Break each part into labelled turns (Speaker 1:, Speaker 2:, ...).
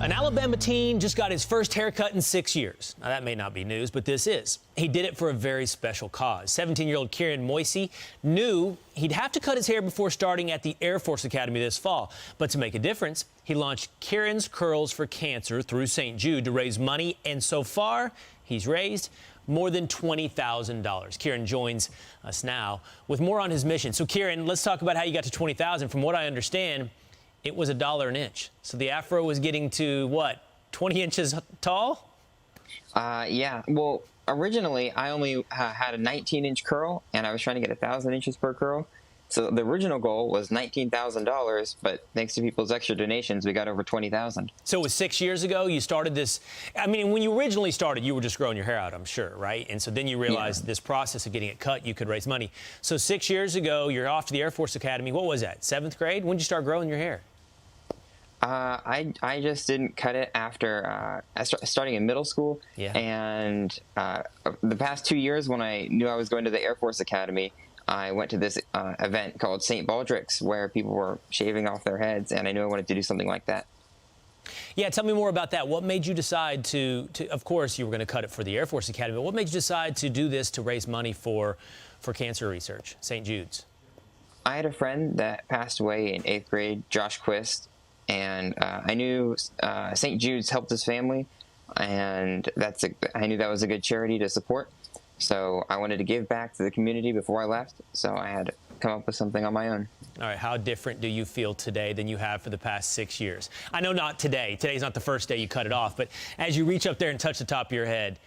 Speaker 1: An Alabama teen just got his first haircut in 6 years. Now, that may not be news, but this is. He did it for a very special cause. 17-year-old Kieran Moise knew he'd have to cut his hair before starting at the Air Force Academy this fall. But to make a difference, he launched Kieran's Curls for Cancer through St. Jude to raise money, and so far, he's raised more than $20,000. Kieran joins us now with more on his mission. So, Kieran, let's talk about how you got to $20,000. From what I understand, it was $1 an inch. So the afro was getting to, what, 20 inches tall?
Speaker 2: Yeah. Well, originally, I only had a 19-inch curl, and I was trying to get 1,000 inches per curl. So the original goal was $19,000, but thanks to people's extra donations, we got over $20,000.
Speaker 1: So it was 6 years ago you started this. I mean, when you originally started, you were just growing your hair out, I'm sure, right? And so then you realized this process of getting it cut, you could raise money. So 6 years ago, you're off to the Air Force Academy. What was that, 7th grade? When did you start growing your hair?
Speaker 2: I just didn't cut it after starting in middle school.
Speaker 1: Yeah.
Speaker 2: And the past 2 years, when I knew I was going to the Air Force Academy, I went to this event called St. Baldrick's, where people were shaving off their heads, and I knew I wanted to do something like that.
Speaker 1: Yeah, tell me more about that. What made you decide to of course, you were going to cut it for the Air Force Academy, but what made you decide to do this to raise money for cancer research, St. Jude's?
Speaker 2: I had a friend that passed away in 8th grade, Josh Quist, and I knew St. Jude's helped his family, and I knew that was a good charity to support. So I wanted to give back to the community before I left, so I had to come up with something on my own.
Speaker 1: All right, how different do you feel today than you have for the past 6 years? I know not today. Today's not the first day you cut it off, but as you reach up there and touch the top of your head,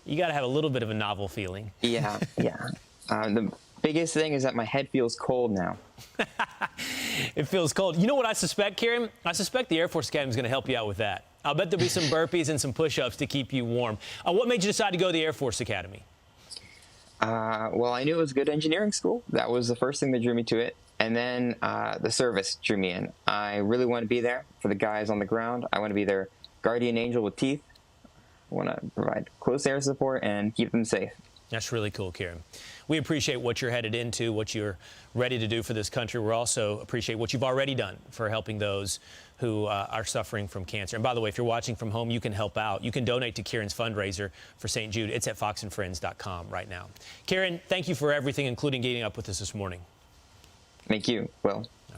Speaker 1: you got to have a little bit of a novel feeling.
Speaker 2: Yeah, yeah. The biggest thing is that my head feels cold now.
Speaker 1: It feels cold. You know what I suspect, Kieran? I suspect the Air Force Academy is going to help you out with that. I'll bet there'll be some burpees and some push-ups to keep you warm. What made you decide to go to the Air Force Academy?
Speaker 2: Well, I knew it was a good engineering school. That was the first thing that drew me to it. And then the service drew me in. I really want to be there for the guys on the ground. I want to be their guardian angel with teeth. I want to provide close air support and keep them safe.
Speaker 1: That's really cool, Kieran. We appreciate what you're headed into, what you're ready to do for this country. We also appreciate what you've already done for helping those who are suffering from cancer. And by the way, if you're watching from home, you can help out. You can donate to Kieran's fundraiser for St. Jude. It's at foxandfriends.com right now. Kieran, thank you for everything, including getting up with us this morning.
Speaker 2: Thank you, Will.